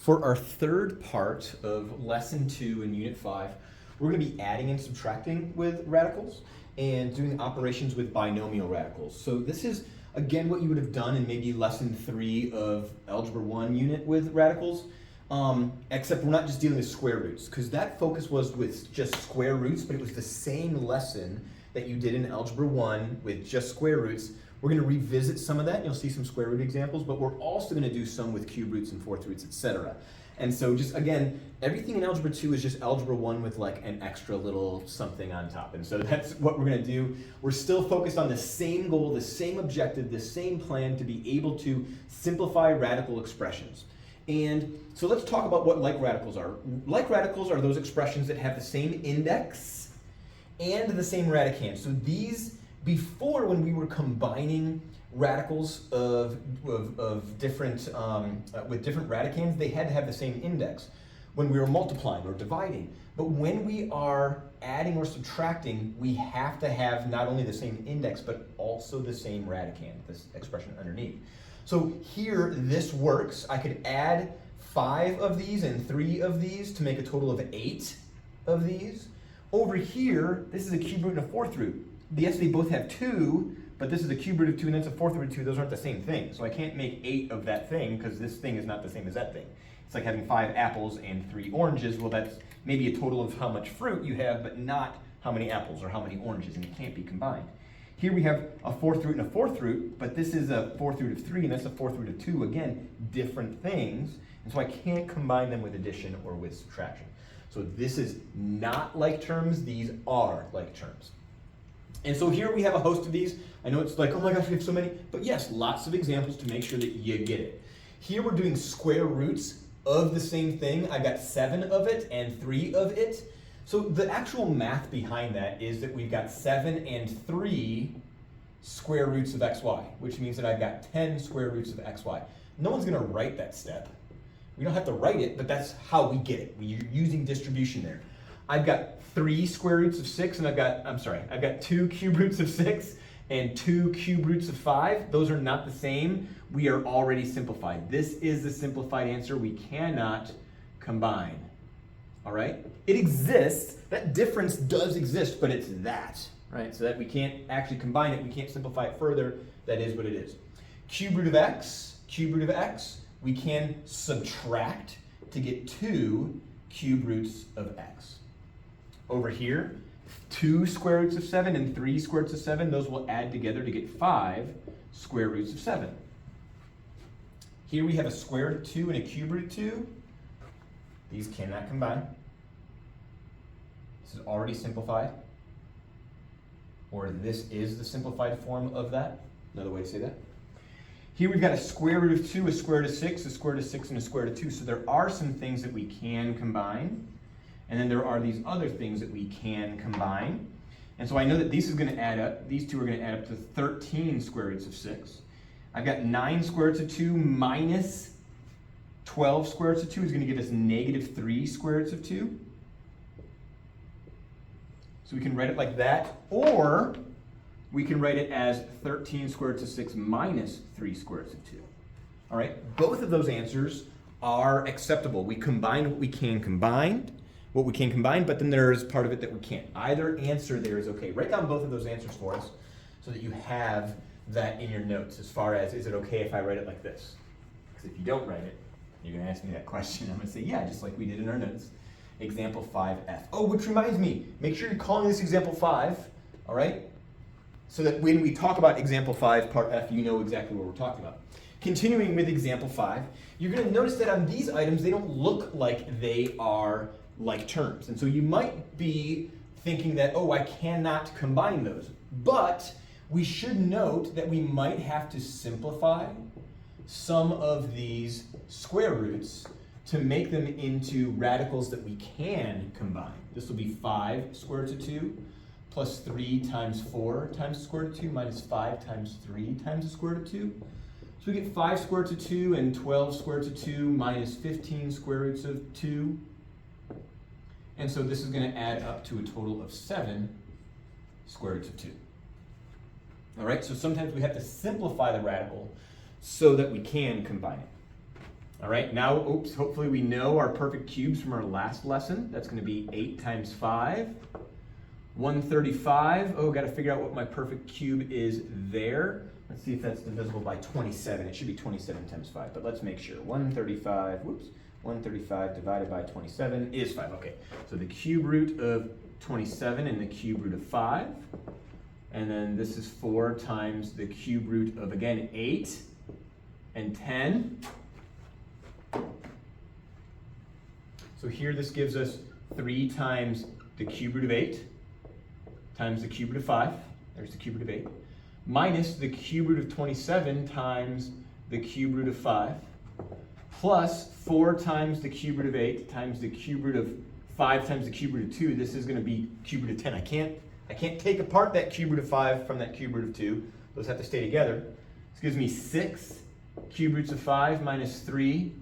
For our third part of lesson 2 in unit 5, we're going to be adding and subtracting with radicals and doing operations with binomial radicals. So this is, again, what you would have done in maybe lesson 3 of Algebra 1 unit with radicals, except we're not just dealing with square roots, because that focus was with just square roots, but it was the same lesson that you did in Algebra 1 with just square roots. We're going to revisit some of that. You'll see some square root examples, but we're also going to do some with cube roots and fourth roots, etc. And so just, again, everything in Algebra 2 is just Algebra 1 with like an extra little something on top. And so that's what we're going to do. We're still focused on the same goal, the same objective, the same plan to be able to simplify radical expressions. And so let's talk about what like radicals are. Like radicals are those expressions that have the same index and the same radicand. So these, before, when we were combining radicals of different with different radicands, they had to have the same index when we were multiplying or dividing. But when we are adding or subtracting, we have to have not only the same index but also the same radicand, this expression underneath. So here this works. I could add 5 of these and 3 of these to make a total of 8 of these. Over here, this is a cube root and a fourth root. Yes, they both have 2, but this is a cube root of 2 and that's a fourth root of 2. Those aren't the same thing. So I can't make 8 of that thing because this thing is not the same as that thing. It's like having 5 apples and 3 oranges. Well, that's maybe a total of how much fruit you have, but not how many apples or how many oranges, and it can't be combined. Here we have a fourth root and a fourth root, but this is a fourth root of 3 and that's a fourth root of 2. Again, different things. And so I can't combine them with addition or with subtraction. So this is not like terms, these are like terms. And so here we have a host of these. I know it's like, oh my gosh, we have so many, but yes, lots of examples to make sure that you get it. Here we're doing square roots of the same thing. I've got 7 of it and 3 of it. So the actual math behind that is that we've got 7 and 3 square roots of xy, which means that I've got 10 square roots of xy. No one's gonna write that step. We don't have to write it, but that's how we get it. We're using distribution there. I've got 3 square roots of 6, and I've got 2 cube roots of 6 and 2 cube roots of 5. Those are not the same. We are already simplified. This is the simplified answer. We cannot combine. All right? It exists. That difference does exist, but it's that, right? So that we can't actually combine it. We can't simplify it further. That is what it is. Cube root of x, we can subtract to get 2 cube roots of x. Over here, 2 square roots of 7 and 3 square roots of 7, those will add together to get 5 square roots of 7. Here we have a square root of 2 and a cube root of 2. These cannot combine. This is already simplified. Or this is the simplified form of that. Another way to say that. Here we've got a square root of 2, a square root of 6, a square root of 6, and a square root of 2. So there are some things that we can combine. And then there are these other things that we can combine. And so I know that these are going to add up, these two are going to add up to 13 square roots of 6. I've got 9 square roots of 2 minus 12 square roots of 2 is going to give us negative 3 square roots of 2. So we can write it like that, or we can write it as 13 square roots of 6 minus 3 square roots of 2. All right, both of those answers are acceptable. We combined what we can combine, but then there's part of it that we can't. Either answer there is okay. Write down both of those answers for us so that you have that in your notes as far as, is it okay if I write it like this? Because if you don't write it, you're going to ask me that question. I'm going to say, yeah, just like we did in our notes. Example 5F. Oh, which reminds me, make sure you're calling this example 5, all right? So that when we talk about example 5, part F, you know exactly what we're talking about. Continuing with example 5, you're going to notice that on these items, they don't look like they are like terms. And so you might be thinking that, oh, I cannot combine those. But we should note that we might have to simplify some of these square roots to make them into radicals that we can combine. This will be 5 square roots of 2 plus 3 times 4 times the square root of 2 minus 5 times 3 times the square root of 2. So we get 5 square roots of 2 and 12 square roots of 2 minus 15 square roots of 2. And so this is going to add up to a total of 7 square roots of 2. All right, so sometimes we have to simplify the radical so that we can combine it. All right, now, hopefully we know our perfect cubes from our last lesson. That's going to be 8 times 5. 135. Oh, got to figure out what my perfect cube is there. Let's see if that's divisible by 27. It should be 27 times 5, but let's make sure. 135 divided by 27 is 5. Okay, so the cube root of 27 and the cube root of 5. And then this is 4 times the cube root of, again, 8 and 10. So here this gives us 3 times the cube root of 8 times the cube root of 5. There's the cube root of 8. Minus the cube root of 27 times the cube root of 5. Plus 4 times the cube root of 8 times the cube root of 5 times the cube root of 2. This is going to be cube root of 10. I can't take apart that cube root of 5 from that cube root of 2. Those have to stay together. This gives me 6 cube roots of 5 minus 3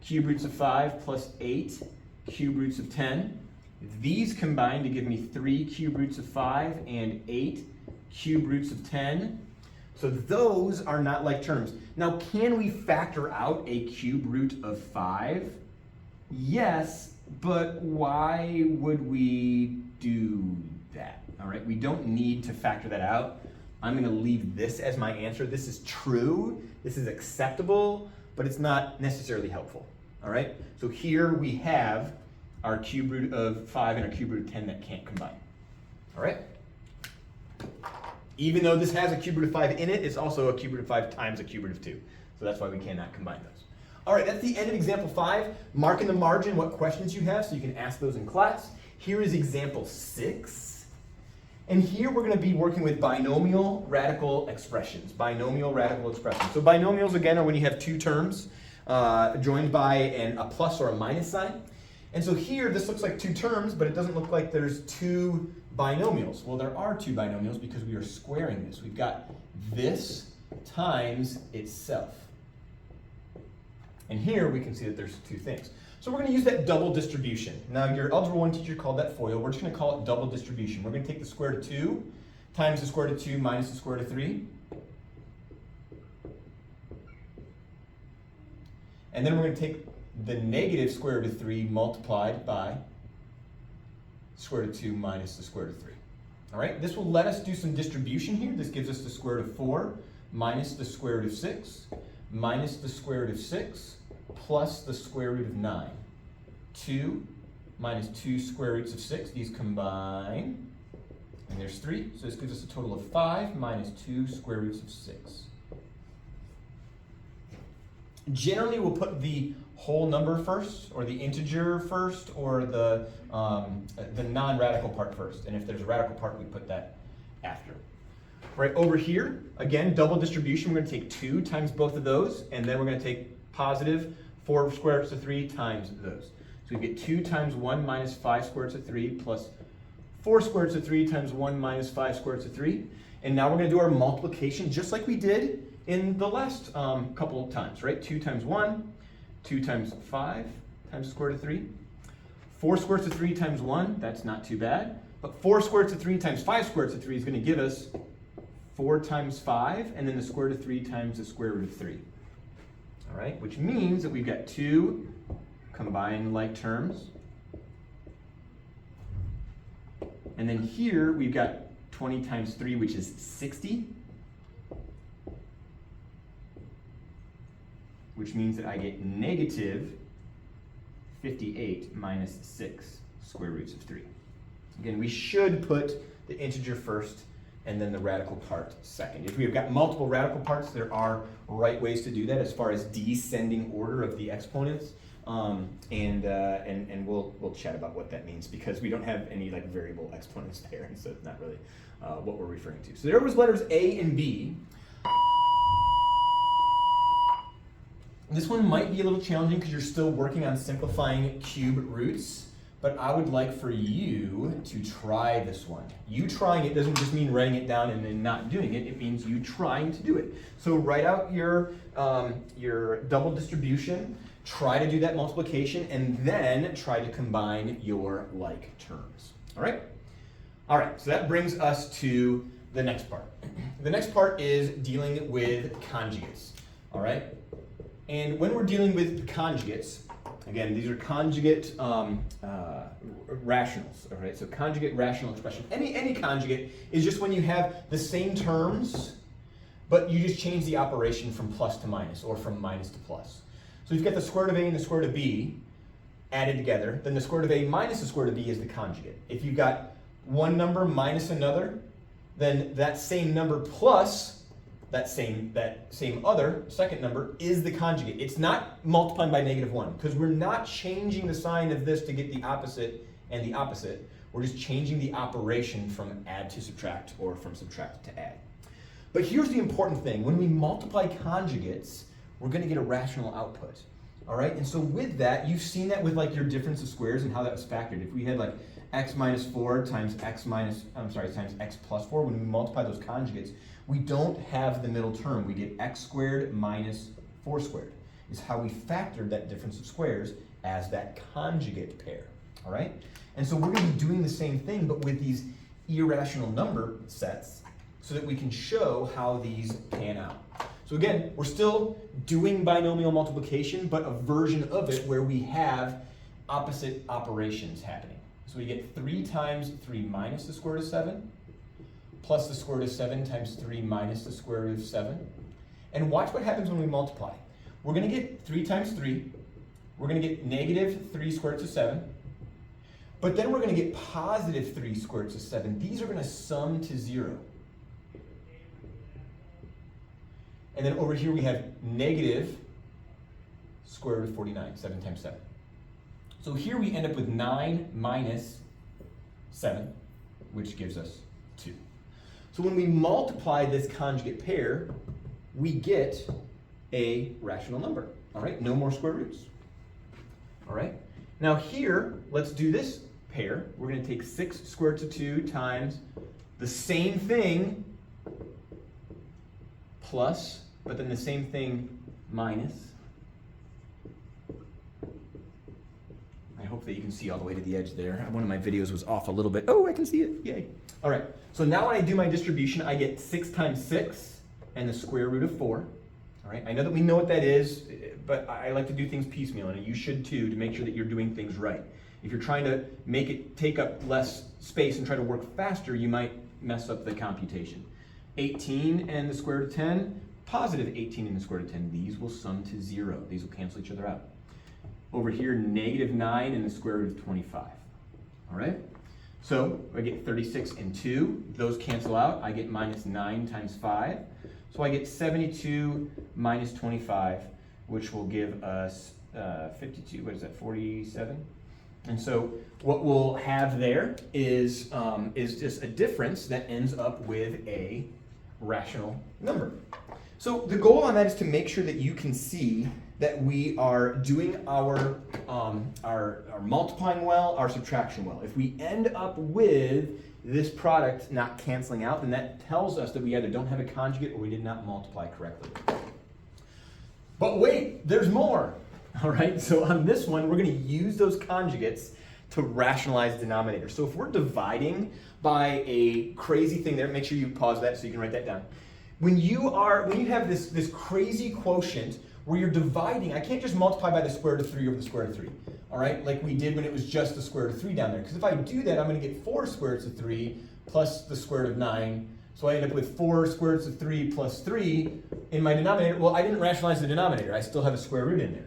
cube roots of 5 plus 8 cube roots of 10. These combine to give me 3 cube roots of 5 and 8 cube roots of 10. So those are not like terms. Now, can we factor out a cube root of 5? Yes, but why would we do that? All right, we don't need to factor that out. I'm going to leave this as my answer. This is true, this is acceptable, but it's not necessarily helpful. All right, so here we have our cube root of 5 and our cube root of 10 that can't combine. All right? Even though this has a cube root of 5 in it, it's also a cube root of 5 times a cube root of 2. So that's why we cannot combine those. All right, that's the end of example 5. Mark in the margin what questions you have so you can ask those in class. Here is example 6. And here we're going to be working with binomial radical expressions. Binomial radical expressions. So binomials, again, are when you have two terms joined by a plus or a minus sign. And so here, this looks like two terms, but it doesn't look like there's two binomials. Well, there are two binomials because we are squaring this. We've got this times itself. And here we can see that there's two things. So we're going to use that double distribution. Now, your Algebra 1 teacher called that FOIL. We're just going to call it double distribution. We're going to take the square root of 2 times the square root of 2 minus the square root of 3. And then we're going to take the negative square root of 3 multiplied by square root of 2 minus the square root of 3. All right, this will let us do some distribution here. This gives us the square root of 4 minus the square root of 6 minus the square root of 6 plus the square root of 9. 2 minus 2 square roots of 6. These combine, and there's 3. So this gives us a total of 5 minus 2 square roots of 6. Generally, we'll put the whole number first, or the integer first, or the non-radical part first. And if there's a radical part, we put that after. Right over here, again, double distribution. We're going to take 2 times both of those, and then we're going to take positive 4 square roots of 3 times those. So we get 2 times 1 minus 5 square roots of 3 plus 4 square roots of 3 times 1 minus 5 square roots of 3. And now we're going to do our multiplication just like we did in the last couple of times, right? 2 times 1, 2 times 5 times the square root of 3. 4 square roots of 3 times 1, that's not too bad. But 4 square roots of 3 times 5 square roots of 3 is going to give us 4 times 5, and then the square root of 3 times the square root of 3. All right, which means that we've got 2 combined like terms. And then here we've got 20 times 3, which is 60. Which means that I get negative 58 minus 6 square roots of 3. Again, we should put the integer first and then the radical part second. If we've got multiple radical parts, there are right ways to do that as far as descending order of the exponents. And we'll chat about what that means because we don't have any like variable exponents there, and so it's not really what we're referring to. So there was letters A and B. This one might be a little challenging because you're still working on simplifying cube roots, but I would like for you to try this one. You trying it doesn't just mean writing it down and then not doing it. It means you trying to do it. So write out your double distribution, try to do that multiplication, and then try to combine your like terms. All right? All right, so that brings us to the next part. The next part is dealing with conjugates. All right? And when we're dealing with conjugates, again, these are conjugate rationals, all right? So conjugate rational expression. Any conjugate is just when you have the same terms, but you just change the operation from plus to minus, or from minus to plus. So you've got the square root of a and the square root of b added together, then the square root of a minus the square root of b is the conjugate. If you've got one number minus another, then that same number plus that same other second number is the conjugate. It's not multiplying by -1, because we're not changing the sign of this to get the opposite and the opposite. We're just changing the operation from add to subtract, or from subtract to add. But here's the important thing. When we multiply conjugates, we're going to get a rational output. All right? And so with that, you've seen that with like your difference of squares and how that was factored. If we had like x minus 4 times times x plus 4, when we multiply those conjugates, we don't have the middle term. We get x squared minus 4 squared. Is how we factored that difference of squares as that conjugate pair. All right? And so we're going to be doing the same thing, but with these irrational number sets, so that we can show how these pan out. So again, we're still doing binomial multiplication, but a version of it where we have opposite operations happening. So we get 3 times 3 minus the square root of 7, plus the square root of 7 times 3 minus the square root of 7. And watch what happens when we multiply. We're going to get 3 times 3. We're going to get negative 3 square roots of 7. But then we're going to get positive 3 square roots of 7. These are going to sum to 0. And then over here we have negative square root of 49, 7 times 7. So here we end up with 9 minus 7, which gives us 2. So when we multiply this conjugate pair, we get a rational number. All right, no more square roots. All right, now here, let's do this pair. We're going to take 6 square roots of 2 times the same thing plus, but then the same thing minus. I hope that you can see all the way to the edge there. One of my videos was off a little bit. Oh, I can see it. Yay. All right. So now when I do my distribution, I get 6 times 6 and the square root of 4. All right. I know that we know what that is, but I like to do things piecemeal, and you should too, to make sure that you're doing things right. If you're trying to make it take up less space and try to work faster, you might mess up the computation. 18 and the square root of 10, positive 18 and the square root of 10. These will sum to 0. These will cancel each other out. Over here, negative 9 and the square root of 25. All right? So I get 36 and 2. Those cancel out. I get minus 9 times 5. So I get 72 minus 25, which will give us 52. What is that, 47? And so what we'll have there is just a difference that ends up with a rational number. So the goal on that is to make sure that you can see that we are doing our multiplying well, our subtraction well. If we end up with this product not canceling out, then that tells us that we either don't have a conjugate or we did not multiply correctly. But wait, there's more. All right, so on this one, we're going to use those conjugates to rationalize denominator. So if we're dividing by a crazy thing there, make sure you pause that so you can write that down. When you have this crazy quotient where you're dividing, I can't just multiply by the square root of 3 over the square root of 3, all right, like we did when it was just the square root of 3 down there. Because if I do that, I'm going to get 4 square roots of 3 plus the square root of 9. So I end up with 4 square roots of 3 plus 3 in my denominator. Well, I didn't rationalize the denominator. I still have a square root in there.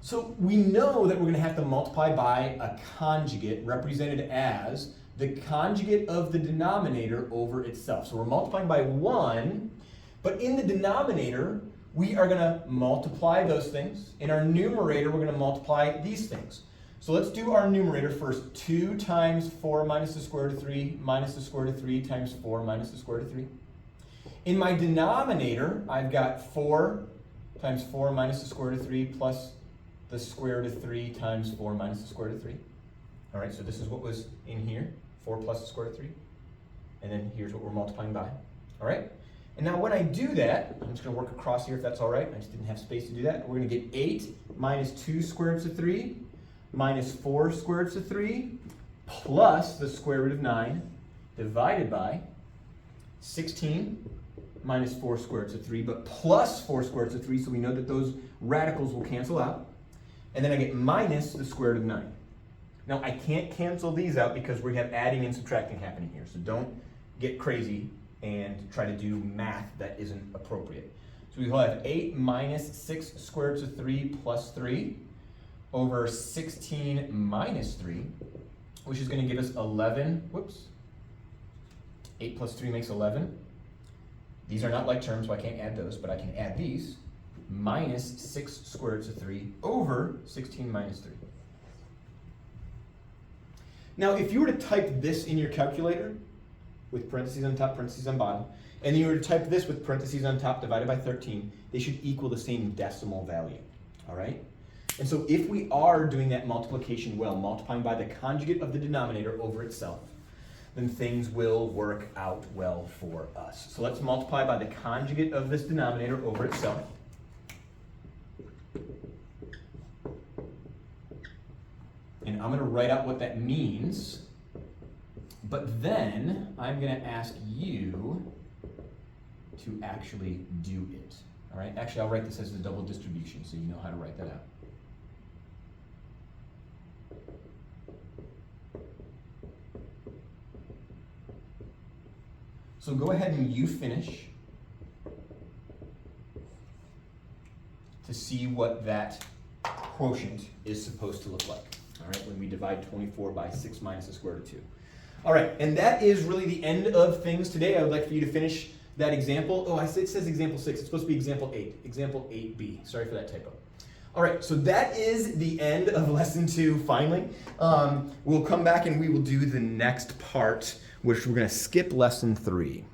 So we know that we're going to have to multiply by a conjugate represented as the conjugate of the denominator over itself. So we're multiplying by 1, but in the denominator, we are going to multiply those things. In our numerator, we're going to multiply these things. So let's do our numerator first. 2 times 4 minus the square root of 3 minus the square root of 3 times 4 minus the square root of 3. In my denominator, I've got 4 times 4 minus the square root of 3 plus the square root of 3 times 4 minus the square root of 3. All right, so this is what was in here, 4 plus the square root of 3. And then here's what we're multiplying by. All right? And now when I do that, I'm just going to work across here if that's all right. I just didn't have space to do that. We're going to get 8 minus 2 square roots of 3 minus 4 square roots of 3 plus the square root of 9 divided by 16 minus 4 square roots of 3, but plus 4 square roots of 3, so we know that those radicals will cancel out. And then I get minus the square root of 9. Now, I can't cancel these out because we have adding and subtracting happening here, so don't get crazy and try to do math that isn't appropriate. So we will have 8 minus 6 square roots of 3 plus 3 over 16 minus 3, which is going to give us 11. Whoops. 8 plus 3 makes 11. These are not like terms, so I can't add those, but I can add these. Minus 6 square roots of 3 over 16 minus 3. Now, if you were to type this in your calculator, with parentheses on top, parentheses on bottom, and you were to type this with parentheses on top divided by 13, they should equal the same decimal value, all right? And so if we are doing that multiplication well, multiplying by the conjugate of the denominator over itself, then things will work out well for us. So let's multiply by the conjugate of this denominator over itself. And I'm going to write out what that means, but then I'm going to ask you to actually do it. All right? Actually, I'll write this as a double distribution so you know how to write that out. So go ahead and you finish to see what that quotient is supposed to look like. All right, when we divide 24 by 6 minus the square root of 2. All right, and that is really the end of things today. I would like for you to finish that example. Oh, it says example 6. It's supposed to be example 8. Example 8b. Sorry for that typo. All right, so that is the end of lesson 2 finally. We'll come back and we will do the next part, which we're going to skip lesson 3.